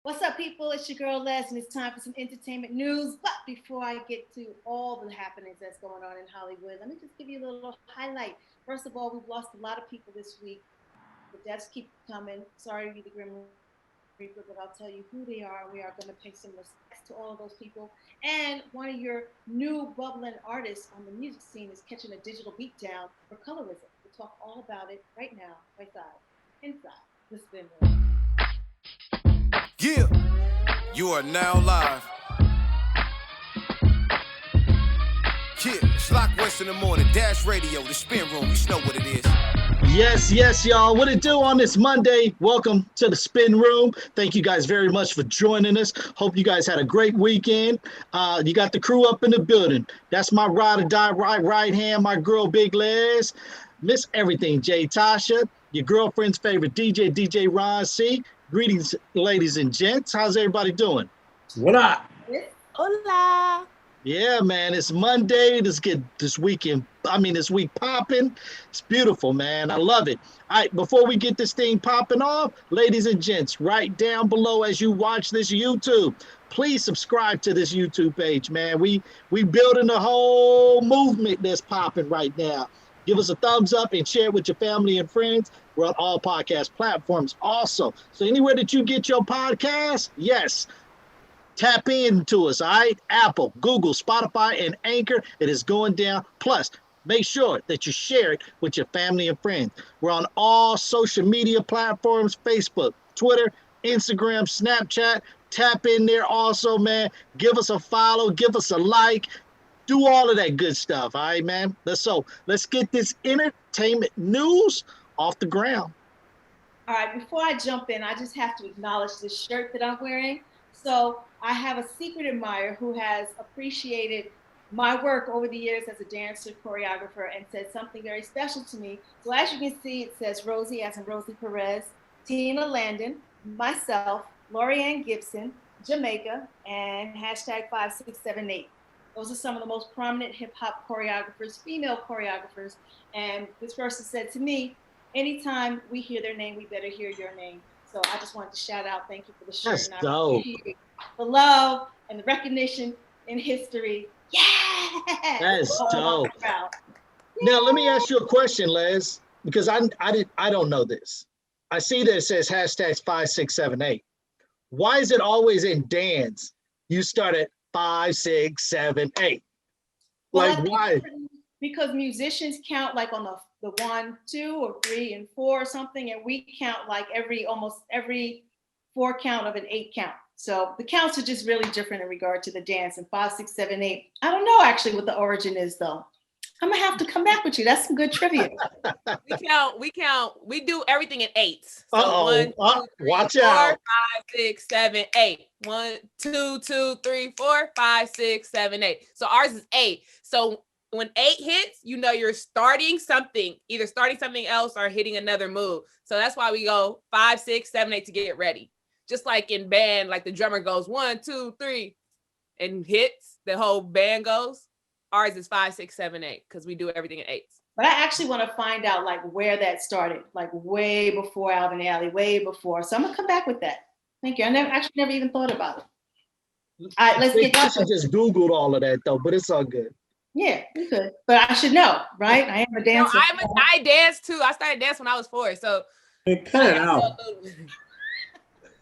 What's up, people? It's your girl Les, and it's time for some entertainment news. But before I get to all the happenings that's going on in Hollywood, let me just give you a little highlight. First of all, we've lost a lot of people this week. The deaths keep coming. Sorry to be the Grim Reaper, but I'll tell you who they are. We are going to pay some respects to all of those people. And one of your new bubbling artists on the music scene is catching a digital beatdown for colorism. We'll talk all about it right now, right side, inside the spin room. Yeah, you are now live. Yeah, Schlock West in the morning, Dash Radio, the spin room, you know what it is. Yes, y'all. What it do on this Monday? Welcome to the Spin Room. Thank you guys very much for joining us. Hope you guys had a great weekend. You got the crew up in the building. That's my ride or die right hand, my girl Big Les. Miss Everything, Jay Tasha. Your girlfriend's favorite DJ Ron C. Greetings, ladies and gents. How's everybody doing? What up? Hola. Yeah, man, it's Monday. Let's get this week popping. It's beautiful, man. I love it. All right, before we get this thing popping off, ladies and gents, right down below as you watch this YouTube, please subscribe to this YouTube page, man. We building a whole movement that's popping right now. Give us a thumbs up and share it with your family and friends. We're on all podcast platforms also. So anywhere that you get your podcast, yes, tap into us, all right? Apple, Google, Spotify, and Anchor. It is going down. Plus, make sure that you share it with your family and friends. We're on all social media platforms, Facebook, Twitter, Instagram, Snapchat. Tap in there also, man. Give us a follow. Give us a like. Do all of that good stuff, all right, man? Let's get this entertainment news off the ground. All right, before I jump in, I just have to acknowledge this shirt that I'm wearing. So I have a secret admirer who has appreciated my work over the years as a dancer, choreographer, and said something very special to me. So as you can see, it says Rosie, as in Rosie Perez, Tina Landon, myself, Lorianne Gibson, Jamaica, and hashtag 5678. Those are some of the most prominent hip-hop choreographers, female choreographers. And this person said to me, anytime we hear their name, we better hear your name. So I just wanted to shout out, thank you for the shirt. That's dope. The love and the recognition in history. Yeah! That's dope. Now, let me ask you a question, Les, because I don't know this. I see that it says hashtags 5678. Why is it always in dance? You start at 5, 6, 7, 8. Well, like why? Because musicians count like on the 1, 2, or 3, and 4 or something, and we count like almost every 4 count of an 8 count. So the counts are just really different in regard to the dance. And 5, 6, 7, 8. I don't know actually what the origin is though. I'm gonna have to come back with you. That's some good trivia. We do everything in 8s. So 1, 2, 3, watch 4, out. 5, 6, 7, 8. 1, 2, 2, 3, 4, 5, 6, 7, 8. So ours is 8. So when 8 hits, you know you're starting something, either starting something else or hitting another move. So that's why we go 5, 6, 7, 8 to get ready. Just like in band, like the drummer goes 1, 2, 3 and hits, the whole band goes. Ours is 5, 6, 7, 8 because we do everything in 8s. But I actually want to find out like where that started, like way before Alvin Alley, way before. So I'm gonna come back with that. Thank you. I never even thought about it. All right, let's get I just Googled all of that though, but it's all good. Yeah, you could. But I should know, right? I am a dancer. No, I danced too. I started dancing when I was 4. So hey, cut it out.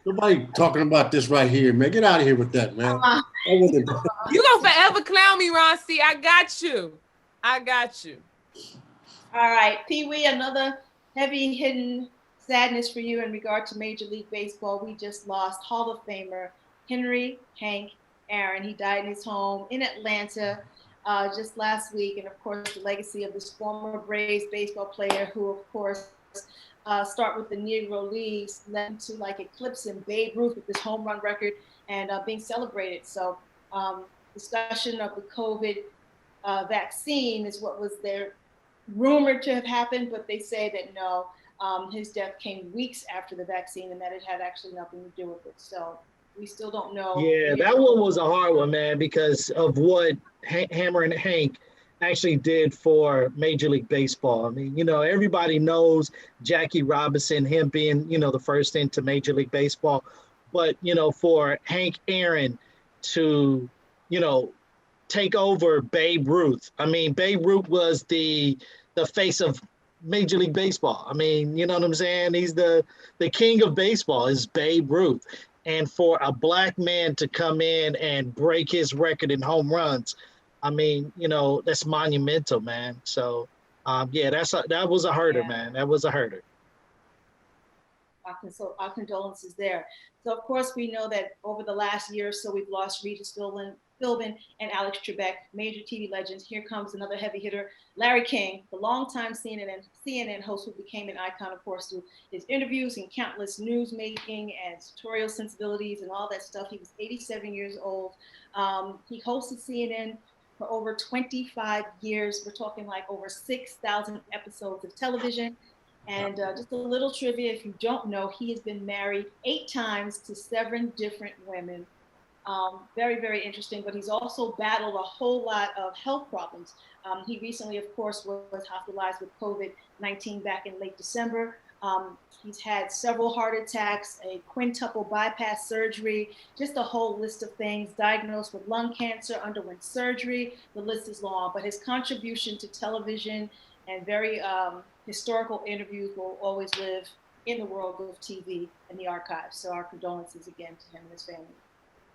Nobody talking about this right here, man. Get out of here with that, man. You gonna forever clown me, Ron C. I got you. All right, Pee Wee, another heavy hidden sadness for you in regard to Major League Baseball. We just lost Hall of Famer Henry Hank Aaron. He died in his home in Atlanta just last week. And of course, the legacy of this former Braves baseball player who, of course, start with the Negro Leagues, led to like eclipsing Babe Ruth with this home run record and being celebrated. So discussion of the COVID vaccine is what was there rumored to have happened, but they say that no, his death came weeks after the vaccine and that it had actually nothing to do with it. So we still don't know. Yeah, that one was a hard one, man, because of what Hammer and Hank actually did for Major League Baseball. I mean, you know, everybody knows Jackie Robinson, him being, you know, the first into Major League Baseball. But, for Hank Aaron to, take over Babe Ruth. I mean, Babe Ruth was the face of Major League Baseball. I mean, you know what I'm saying? He's the king of baseball is Babe Ruth. And for a black man to come in and break his record in home runs, I mean, that's monumental, man. So, yeah, that was a herder, man. That was a herder. Our condolences there. So, of course, we know that over the last year or so, we've lost Regis Philbin and Alex Trebek, major TV legends. Here comes another heavy hitter, Larry King, the longtime CNN host who became an icon, of course, through his interviews and countless news making and tutorial sensibilities and all that stuff. He was 87 years old. He hosted CNN for over 25 years. We're talking like over 6,000 episodes of television. And just a little trivia, if you don't know, he has been married 8 times to 7 different women. Very, very interesting, but he's also battled a whole lot of health problems. He recently, of course, was hospitalized with COVID-19 back in late December. He's had several heart attacks, a quintuple bypass surgery, just a whole list of things, diagnosed with lung cancer, underwent surgery. The list is long, but his contribution to television and very historical interviews will always live in the world of TV and the archives. So our condolences again to him and his family.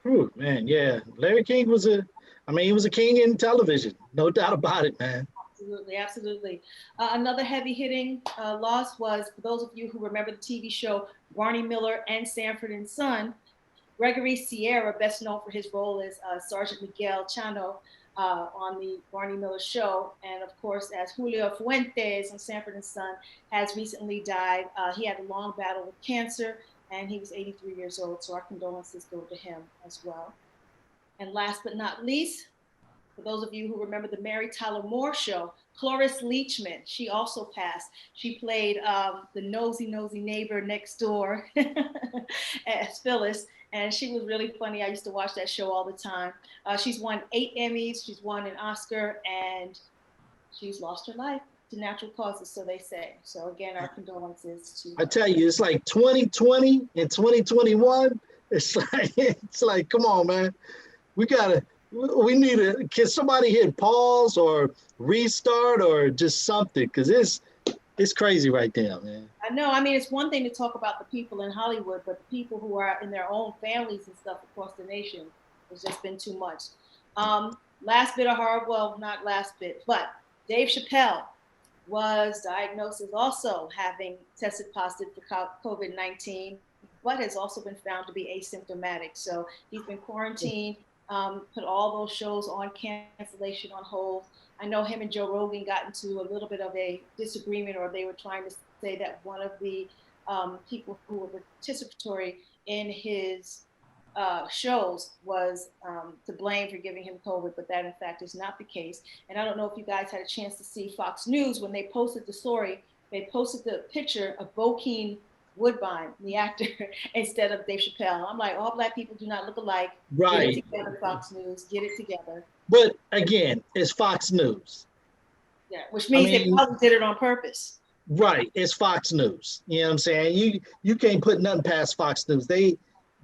Ooh, man, yeah. Larry King was he was a king in television. No doubt about it, man. Absolutely, absolutely. Another heavy hitting loss was, for those of you who remember the TV show Barney Miller and Sanford and Son, Gregory Sierra, best known for his role as Sergeant Miguel Chano on the Barney Miller show, and of course as Julio Fuentes on Sanford and Son, has recently died. He had a long battle with cancer, and he was 83 years old, so our condolences go to him as well. And last but not least, for those of you who remember the Mary Tyler Moore show, Cloris Leachman, she also passed. She played the nosy neighbor next door as Phyllis, and she was really funny. I used to watch that show all the time. She's won 8 Emmys, she's won an Oscar, and she's lost her life to natural causes, so they say. So again, our condolences to her. I tell you, it's like 2020 and 2021. It's like, come on, man. We need can somebody hit pause or restart or just something? Because it's crazy right there, man. I know. I mean, it's one thing to talk about the people in Hollywood, but the people who are in their own families and stuff across the nation, has just been too much. Last bit of horror, well, not last bit, but Dave Chappelle was diagnosed as also having tested positive for COVID-19, but has also been found to be asymptomatic. So he's been quarantined, put all those shows on cancellation, on hold. I know him and Joe Rogan got into a little bit of a disagreement, or they were trying to say that one of the people who were participatory in his shows was to blame for giving him COVID, but that in fact is not the case. And I don't know if you guys had a chance to see Fox News when they posted the story. They posted the picture of Bokeem Woodbine, the actor, instead of Dave Chappelle. I'm like, all Black people do not look alike. Right. Get it together, Fox News. Get it together. But again, it's Fox News. Yeah, which means they probably did it on purpose. Right. It's Fox News. You know what I'm saying? You can't put nothing past Fox News.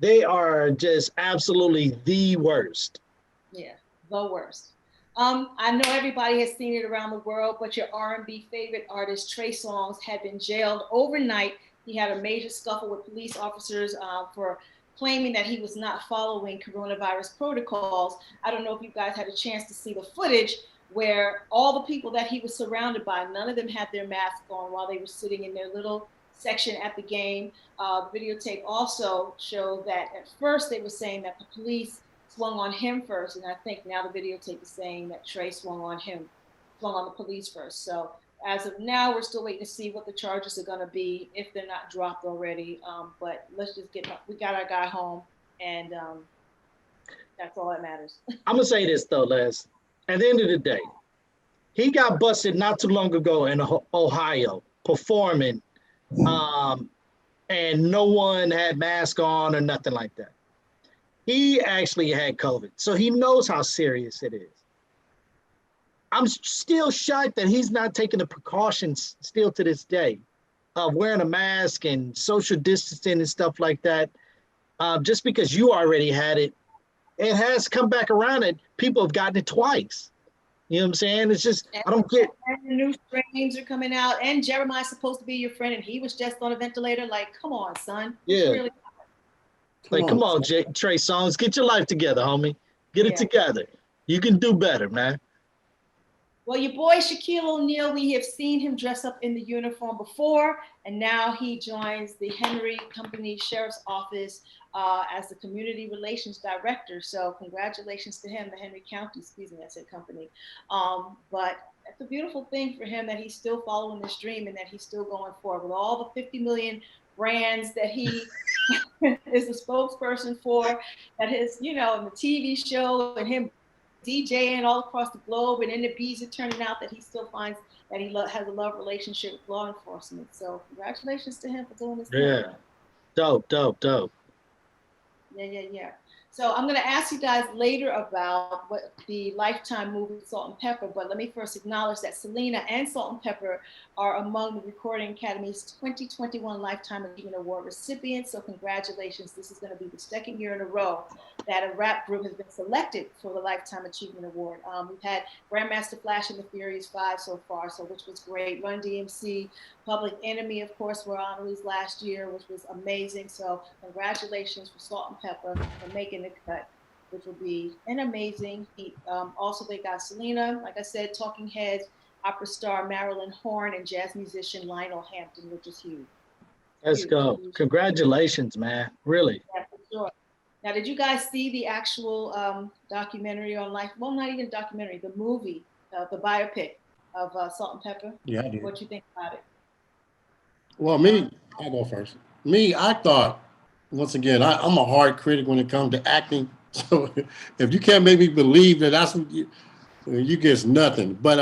They are just absolutely the worst. Yeah, the worst. I know everybody has seen it around the world, but your R&B favorite artist, Trey Songz, had been jailed overnight. He had a major scuffle with police officers for claiming that he was not following coronavirus protocols. I don't know if you guys had a chance to see the footage where all the people that he was surrounded by, none of them had their masks on while they were sitting in their little section at the game. Videotape also showed that at first they were saying that the police swung on him first, and I think now the videotape is saying that Trey swung on the police first. So as of now, we're still waiting to see what the charges are going to be, if they're not dropped already. But let's just we got our guy home, and that's all that matters. I'm going to say this, though, Les. At the end of the day, he got busted not too long ago in Ohio performing, and no one had mask on or nothing like that. He actually had COVID, so he knows how serious it is. I'm still shocked that he's not taking the precautions still to this day of wearing a mask and social distancing and stuff like that. just because you already had it, it has come back around and people have gotten it twice. You know what I'm saying? It's just, I don't get. And the new strains are coming out, and Jeremiah's supposed to be your friend, and he was just on a ventilator. Like, come on, son. Yeah. Really? Like, come on, Trey Songz, get your life together, homie. Get it together. You can do better, man. Well, your boy Shaquille O'Neal, we have seen him dress up in the uniform before, and now he joins the Henry Company Sheriff's Office as the Community Relations Director. So congratulations to him, the Henry County, excuse me, I said company. But it's a beautiful thing for him that he's still following this dream and that he's still going forward with all the 50 million brands that he is the spokesperson for, that his, you know, in the TV show and him DJing all across the globe, and in the bees are turning out that he still finds that he has a love relationship with law enforcement. So congratulations to him for doing this. Yeah, dope. Yeah. So I'm going to ask you guys later about what the Lifetime movie Salt-N-Pepa, but let me first acknowledge that Selena and Salt-N-Pepa are among the Recording Academy's 2021 Lifetime Achievement Award recipients. So congratulations. This is going to be the second year in a row that a rap group has been selected for the Lifetime Achievement Award. We've had Grandmaster Flash and the Furious 5 so far, so which was great. Run DMC, Public Enemy, of course, were honorees last year, which was amazing. So congratulations for Salt-N-Pepa for making the cut, which will be an amazing feat. Also, they got Selena, like I said, Talking Heads, opera star Marilyn Horne, and jazz musician Lionel Hampton, which is huge. Let's go. Congratulations, man. Really. Yeah, for sure. Now, did you guys see the actual documentary on life? Well, not even documentary, the movie, the biopic of Salt-N-Pepa? Yeah, I did. What you think about it? Well, I'll go first. I thought, once again, I'm a hard critic when it comes to acting. So if you can't make me believe that that's what you get nothing. But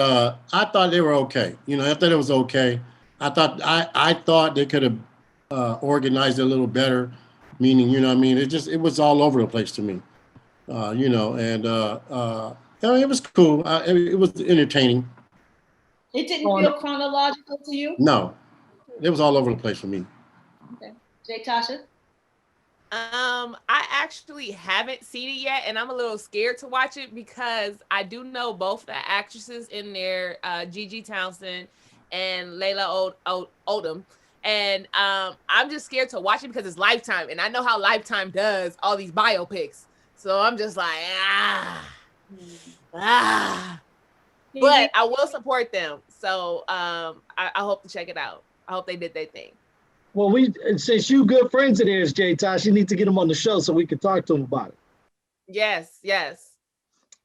I thought they were okay. You know, I thought it was okay. I thought they could have organized it a little better. Meaning, you know what I mean? It was all over the place to me. You know, and it was cool. It was entertaining. It didn't feel chronological to you? No, it was all over the place for me. Okay. Jay Tasha? I actually haven't seen it yet, and I'm a little scared to watch it because I do know both the actresses in there, Gigi Townsend and Layla Odom. And I'm just scared to watch it because it's Lifetime, and I know how Lifetime does all these biopics. So I'm just like, But I will support them. So I hope to check it out. I hope they did their thing. Well, since you good friends of theirs, Jay Tosh, you need to get them on the show so we can talk to them about it. Yes.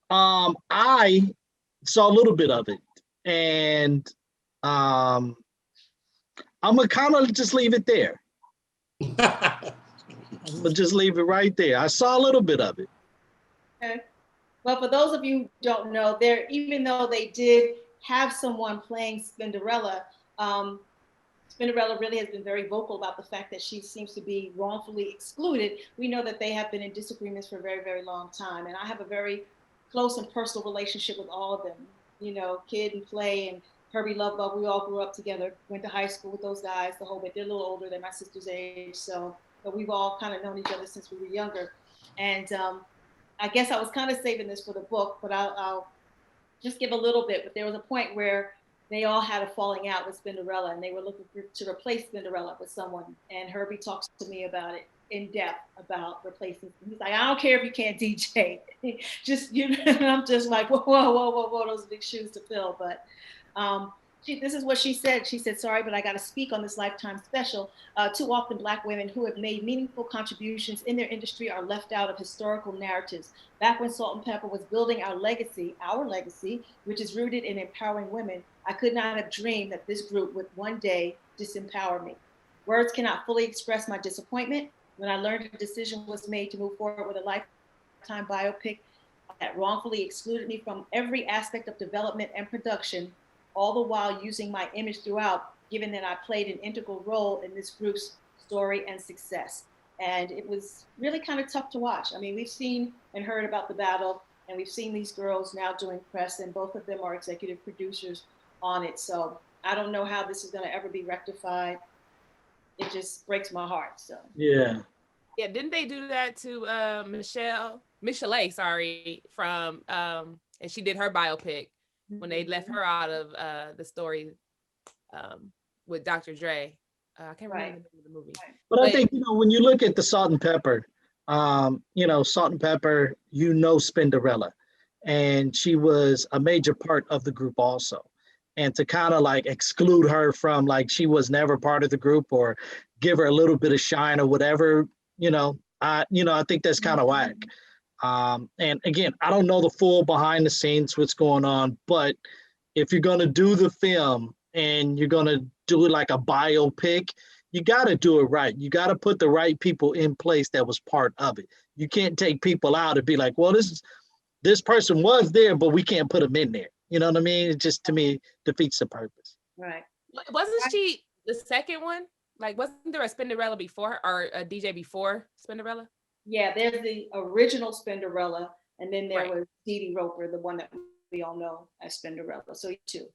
I saw a little bit of it, and I'm gonna kind of just leave it there. I'm gonna just leave it right there. I saw a little bit of it. Okay. Well, for those of you who don't know, even though they did have someone playing Spinderella, Spinderella really has been very vocal about the fact that she seems to be wrongfully excluded. We know that they have been in disagreements for a very, very long time. And I have a very close and personal relationship with all of them. You know, Kid and Play and Herbie Lovebug, we all grew up together, went to high school with those guys the whole bit. They're a little older than my sister's age. But we've all kind of known each other since we were younger. And I guess I was kind of saving this for the book, but I'll just give a little bit. But there was a point where they all had a falling out with Spinderella, and they were looking to replace Spinderella with someone. And Herbie talks to me about it in depth about replacing. He's like, I don't care if you can't DJ. Just, you know, and I'm just like, whoa, those are big shoes to fill. But this is what she said. She said, sorry, but I got to speak on this Lifetime special. Too often Black women who have made meaningful contributions in their industry are left out of historical narratives. Back when Salt-N-Pepa was building our legacy, which is rooted in empowering women, I could not have dreamed that this group would one day disempower me. Words cannot fully express my disappointment when I learned a decision was made to move forward with a Lifetime biopic that wrongfully excluded me from every aspect of development and production, all the while using my image throughout, given that I played an integral role in this group's story and success. And it was really kind of tough to watch. I mean, we've seen and heard about the battle, and we've seen these girls now doing press, and both of them are executive producers on it. So I don't know how this is going to ever be rectified. It just breaks my heart. So yeah. Yeah, didn't they do that to Michelle, sorry, from and she did her biopic when they left her out of the story with Dr. Dre. I can't remember the name of the movie. But I think, when you look at the Salt-N-Pepa, Salt-N-Pepa, Spinderella, and she was a major part of the group also. And to kind of like exclude her from like she was never part of the group or give her a little bit of shine or whatever, I think that's kind of whack. And again, I don't know the full behind the scenes what's going on, but if you're gonna do the film and you're gonna do it like a biopic, you got to do it right. You got to put the right people in place that was part of it. You can't take people out and be like, well, this person was there, but we can't put them in there. You know what I mean? It just, to me, defeats the purpose. Right. Wasn't she the second one? Like, wasn't there a Spinderella before or a DJ before Spinderella? Yeah, there's the original Spinderella, and then there was Dee Dee Roper, the one that we all know as Spinderella. So two,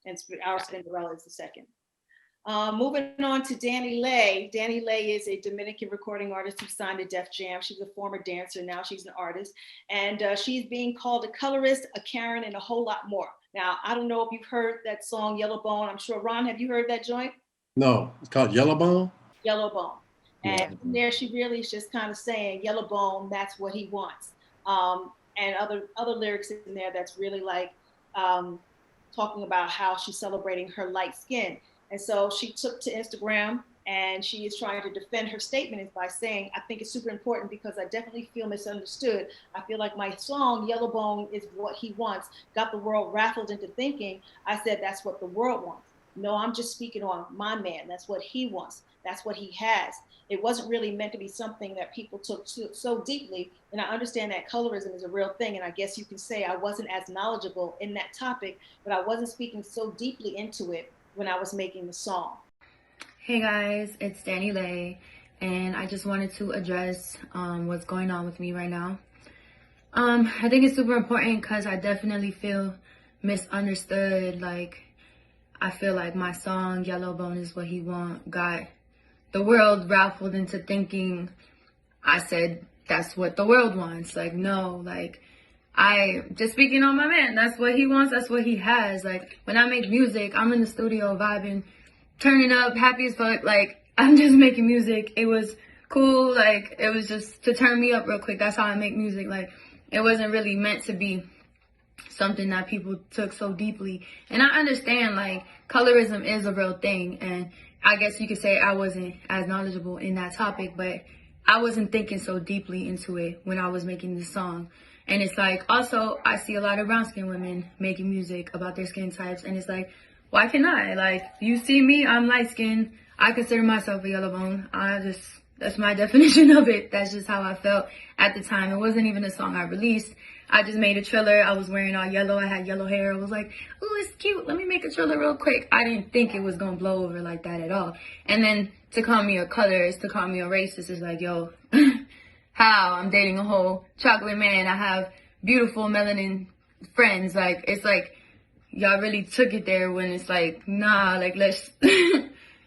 and our Spinderella is the second. Moving on to DaniLeigh. DaniLeigh is a Dominican recording artist who signed to Def Jam. She's a former dancer. Now she's an artist. And she's being called a colorist, a Karen, and a whole lot more. Now, I don't know if you've heard that song, Yellow Bone. I'm sure, Ron, have you heard that joint? No, it's called Yellow Bone? Yellow Bone. And there she really is just kind of saying, Yellow Bone, that's what he wants. And other lyrics in there that's really like talking about how she's celebrating her light skin. And so she took to Instagram and she is trying to defend her statement by saying, I think it's super important because I definitely feel misunderstood. I feel like my song, Yellow Bone is what he wants, got the world raffled into thinking. I said, that's what the world wants. No, I'm just speaking on my man. That's what he wants. That's what he has. It wasn't really meant to be something that people took so deeply. And I understand that colorism is a real thing. And I guess you can say I wasn't as knowledgeable in that topic, but I wasn't speaking so deeply into it when I was making the song. Hey guys, it's DaniLeigh, and I just wanted to address what's going on with me right now. I think it's super important because I definitely feel misunderstood. Like, I feel like my song, Yellow Bone is what he want, got the world raffled into thinking I said that's what the world wants. Like, no, like, I just speaking on my man. That's what he wants. That's what he has. Like, when I make music, I'm in the studio vibing, turning up, happy as fuck. Like, I'm just making music. It was cool. Like, it was just to turn me up real quick. That's how I make music. Like, it wasn't really meant to be something that people took so deeply. And I understand, like, colorism is a real thing. And I guess you could say I wasn't as knowledgeable in that topic, but I wasn't thinking so deeply into it when I was making this song. And it's like, also, I see a lot of brown skin women making music about their skin types. And it's like, why can't I? Like, you see me, I'm light skinned. I consider myself a yellow bone. That's my definition of it. That's just how I felt at the time. It wasn't even a song I released. I just made a trailer. I was wearing all yellow. I had yellow hair. I was like, oh, it's cute. Let me make a trailer real quick. I didn't think it was going to blow over like that at all. And then to call me a colorist, to call me a racist is like, yo, how? I'm dating a whole chocolate man. I have beautiful melanin friends. Like, it's like, y'all really took it there when it's like, nah, like, let's,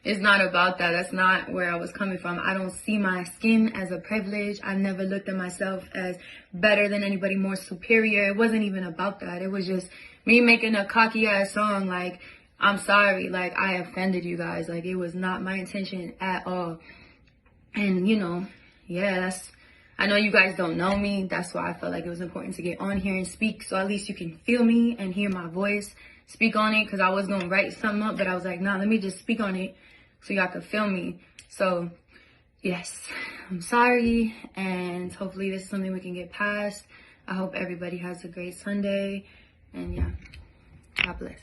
it's not about that. That's not where I was coming from. I don't see my skin as a privilege. I never looked at myself as better than anybody, more superior. It wasn't even about that. It was just me making a cocky ass song. Like, I'm sorry. Like, I offended you guys. Like, it was not my intention at all. And, yeah, I know you guys don't know me. That's why I felt like it was important to get on here and speak, so at least you can feel me and hear my voice. Speak on it, because I was going to write something up, but I was like, nah, let me just speak on it so y'all can feel me. So, yes, I'm sorry, and hopefully this is something we can get past. I hope everybody has a great Sunday, and yeah, God bless.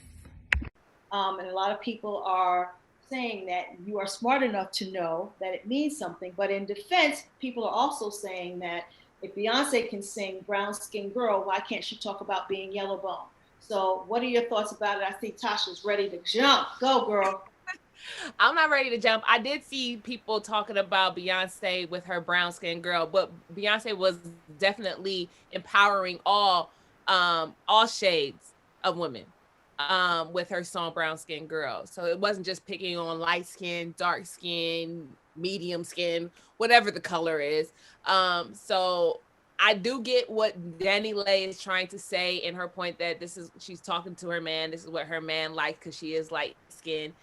And a lot of people are saying that you are smart enough to know that it means something. But in defense, people are also saying that if Beyonce can sing Brown Skin Girl, why can't she talk about being yellow bone? So what are your thoughts about it? I think Tasha's ready to jump. Go, girl. I'm not ready to jump. I did see people talking about Beyonce with her Brown Skin Girl, but Beyonce was definitely empowering all shades of women. With her song Brown Skin Girl. So it wasn't just picking on light skin, dark skin, medium skin, whatever the color is. So I do get what DaniLeigh is trying to say in her point that she's talking to her man. This is what her man likes because she is light skinned.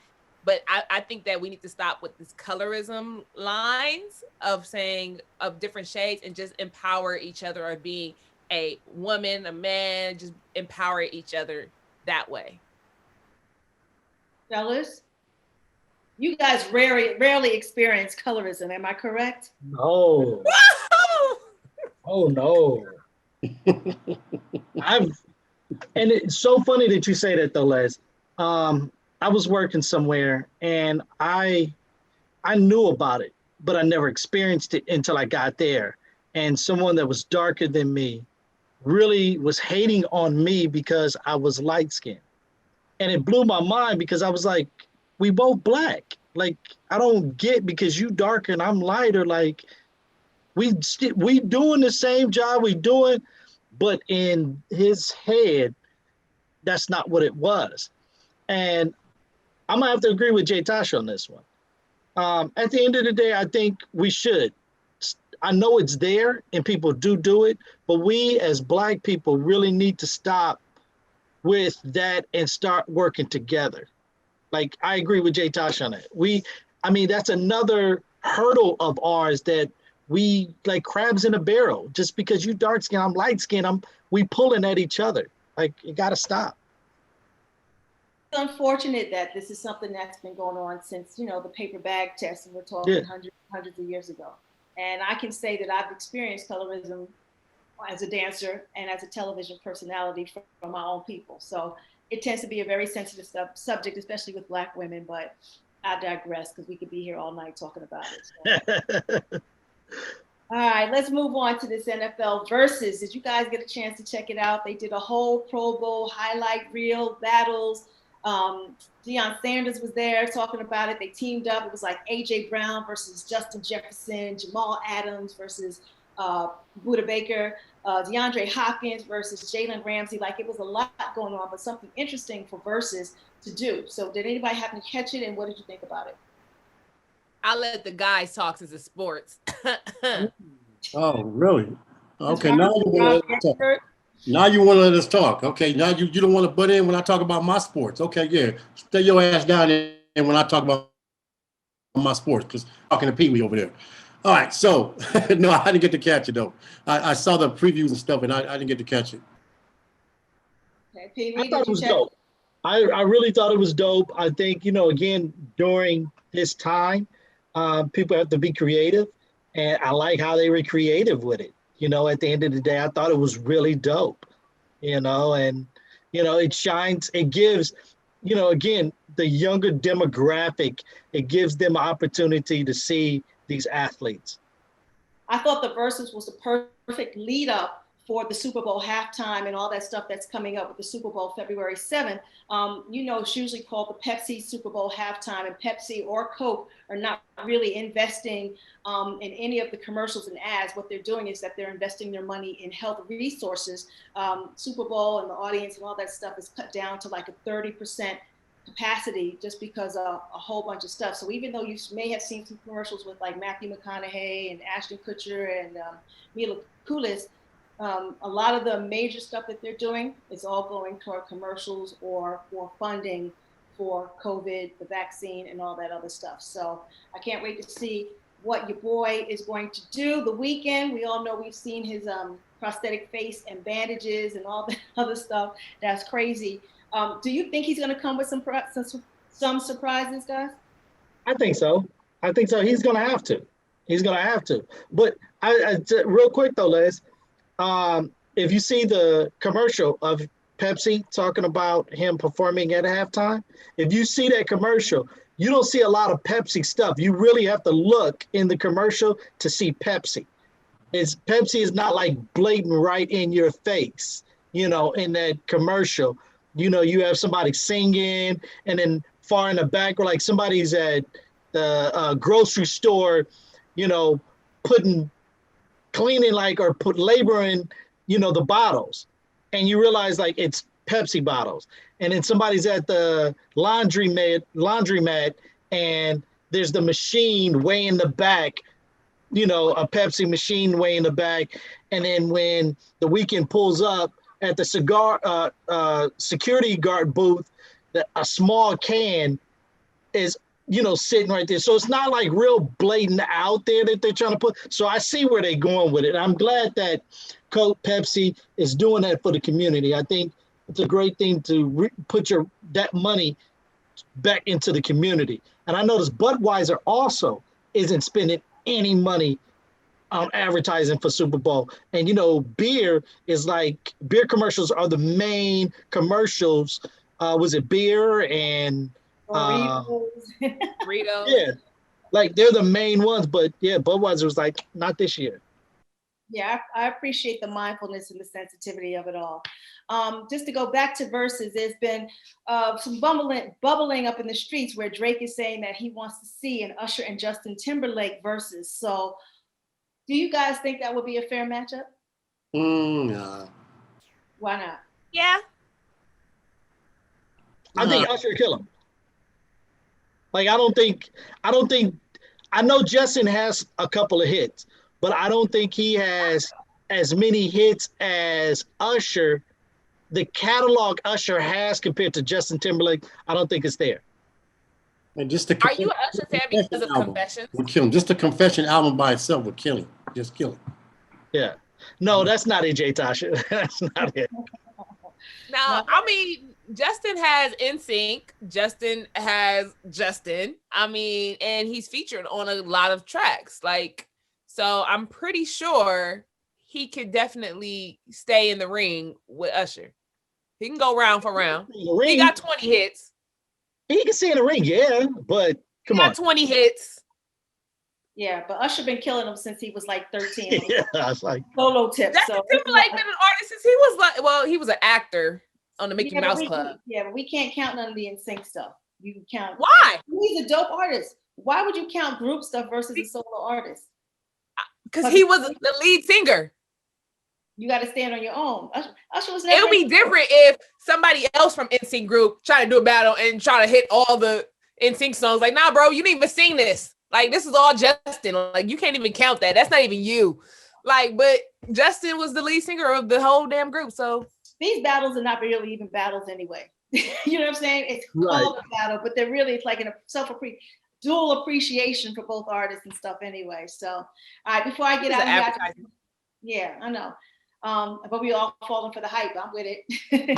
But I think that we need to stop with this colorism lines of saying of different shades and just empower each other, or being a woman, a man, just empower each other that way. Fellas, you guys rarely experience colorism, am I correct? No. Oh no. And it's so funny that you say that though, Les. I was working somewhere and I knew about it, but I never experienced it until I got there. And someone that was darker than me really was hating on me because I was light skinned. And it blew my mind because I was like, we both black. Like, I don't get, because you darker and I'm lighter, like we doing the same job we doing, but in his head, that's not what it was. And I'm gonna have to agree with Jay Tosh on this one. At the end of the day, I think we should. I know it's there and people do it, but we as black people really need to stop with that and start working together. Like, I agree with Jay Tosh on it. That's another hurdle of ours, that we like crabs in a barrel. Just because you dark skin, I'm light skin, we pulling at each other. Like, you gotta stop. It's unfortunate that this is something that's been going on since, the paper bag test, and we're talking hundreds of years ago. And I can say that I've experienced colorism as a dancer and as a television personality from my own people. So it tends to be a very sensitive subject, especially with Black women, but I digress because we could be here all night talking about it. So. All right, let's move on to this NFL Versus. Did you guys get a chance to check it out? They did a whole Pro Bowl highlight reel, battles. Deion Sanders was there talking about it. They teamed up. It was like A.J. Brown versus Justin Jefferson, Jamal Adams versus Buda Baker, DeAndre Hopkins versus Jalen Ramsey. Like, it was a lot going on, but something interesting for Versus to do. So did anybody happen to catch it, and what did you think about it? I'll let the guys talk since it's sports. Oh, really? Okay, now you want to talk. Now you want to let us talk. Okay, now you don't want to butt in when I talk about my sports. Okay, yeah. Stay your ass down there when I talk about my sports, because I'm talking to Pee Wee over there. All right, so, no, I didn't get to catch it, though. I saw the previews and stuff, and I didn't get to catch it. Okay, Pee Wee, I thought it was dope. I really thought it was dope. I think, again, during this time, people have to be creative, and I like how they were creative with it. At the end of the day, I thought it was really dope, and, it shines, it gives, again, the younger demographic, it gives them an opportunity to see these athletes. I thought the Versus was the perfect lead up for the Super Bowl halftime and all that stuff that's coming up with the Super Bowl February 7th. It's usually called the Pepsi Super Bowl halftime, and Pepsi or Coke are not really investing in any of the commercials and ads. What they're doing is that they're investing their money in health resources. Super Bowl and the audience and all that stuff is cut down to like a 30% capacity just because of a whole bunch of stuff. So even though you may have seen some commercials with like Matthew McConaughey and Ashton Kutcher and Mila Kunis, a lot of the major stuff that they're doing is all going toward commercials or for funding for COVID, the vaccine, and all that other stuff. So I can't wait to see what your boy is going to do. The Weeknd, we all know, we've seen his prosthetic face and bandages and all that other stuff. That's crazy. Do you think he's going to come with some surprises, guys? I think so. He's going to have to. But real quick though, Les, if you see the commercial of Pepsi talking about him performing at halftime, if you see that commercial, you don't see a lot of Pepsi stuff. You really have to look in the commercial to see Pepsi. Pepsi is not like blatant right in your face, in that commercial. You have somebody singing, and then far in the back, or like somebody's at the grocery store, cleaning or put laboring, the bottles, and you realize like it's Pepsi bottles. And then somebody's at the laundromat, and there's the machine way in the back, you know, a Pepsi machine way in the back. And then when the weekend pulls up at the security guard booth, a small can is, you know, sitting right there. So it's not like real blatant out there that they're trying to put. So I see where they're going with it. I'm glad that Coke, Pepsi is doing that for the community. I think it's a great thing to put that money back into the community. And I notice Budweiser also isn't spending any money on advertising for Super Bowl. And, you know, beer commercials are the main commercials. Was it beer and Doritos? Yeah, like they're the main ones. But yeah, Budweiser was like, not this year. Yeah, I appreciate the mindfulness and the sensitivity of it all. Just to go back to verses, there's been some bubbling up in the streets where Drake is saying that he wants to see an Usher and Justin Timberlake versus. So do you guys think that would be a fair matchup? No. Why not? Yeah. I think Usher would kill him. Like, I know Justin has a couple of hits, but I don't think he has as many hits as Usher. The catalog Usher has compared to Justin Timberlake, I don't think it's there. And Are you an Usher fan because of Confessions? Would kill him. Just the Confession album by itself would kill him. Just kill him. Yeah. No, that's not it, Jay Tasha. That's not it. Now, I mean, Justin has NSYNC. Justin has Justin. I mean, and he's featured on a lot of tracks. Like, so I'm pretty sure he could definitely stay in the ring with Usher. He can go round for round. He got 20 hits. He can stay in the ring, yeah, but come on. He got 20 hits. Yeah, but Usher been killing him since he was like 13. Yeah, I was like solo tip. Justin So Timberlake been an artist since he was like, well, he was an actor on the Mickey Mouse Club. But we can't count none of the NSYNC stuff. You can count. Why? He's a dope artist. Why would you count group stuff versus a solo artist? Because he was the lead singer. You got to stand on your own. Usher was never. It would be different if somebody else from NSYNC group tried to do a battle and try to hit all the NSYNC songs. Like, nah, bro, you didn't even sing this. Like, this is all Justin. Like, you can't even count that. That's not even you. Like, but Justin was the lead singer of the whole damn group. So these battles are not really even battles anyway. You know what I'm saying? It's called a battle, but they're really, it's like a dual appreciation for both artists and stuff anyway. So, all right, before I get out of here, yeah, I know. But we all falling for the hype. I'm with it.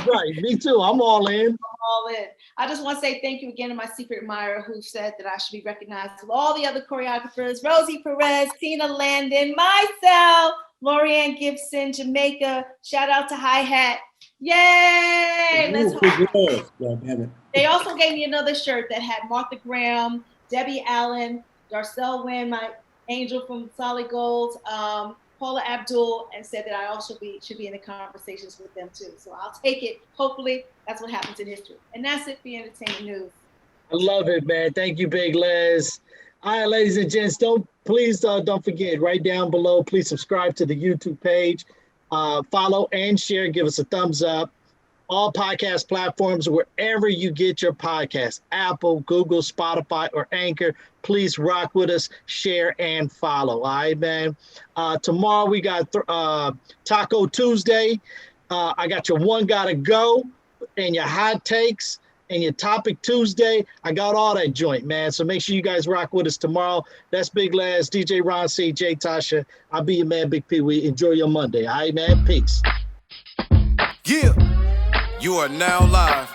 Right, me too. I'm all in. I'm all in. I just want to say thank you again to my secret admirer who said that I should be recognized with all the other choreographers: Rosie Perez, Tina Landon, myself, Lorianne Gibson, Jamaica. Shout out to Hi Hat. Yay! They also gave me another shirt that had Martha Graham, Debbie Allen, Darcel Wynn, my angel from Solid Gold, Paula Abdul, and said that I also should be in the conversations with them too. So I'll take it. Hopefully that's what happens in history. And that's it for entertainment news. I love it, man. Thank you, Big Les. All right, ladies and gents, don't forget, right down below, please subscribe to the YouTube page. Follow and share, give us a thumbs up. All podcast platforms, wherever you get your podcasts, Apple, Google, Spotify, or Anchor, please rock with us, share, and follow. All right, man. Tomorrow we got Taco Tuesday. I got your One Gotta Go and your Hot Takes and your Topic Tuesday. I got all that joint, man. So make sure you guys rock with us tomorrow. That's Big Les, DJ Ron C, Jay Tasha. I'll be your man, Big Pwee. Enjoy your Monday. All right, man. Peace. Yeah. You are now live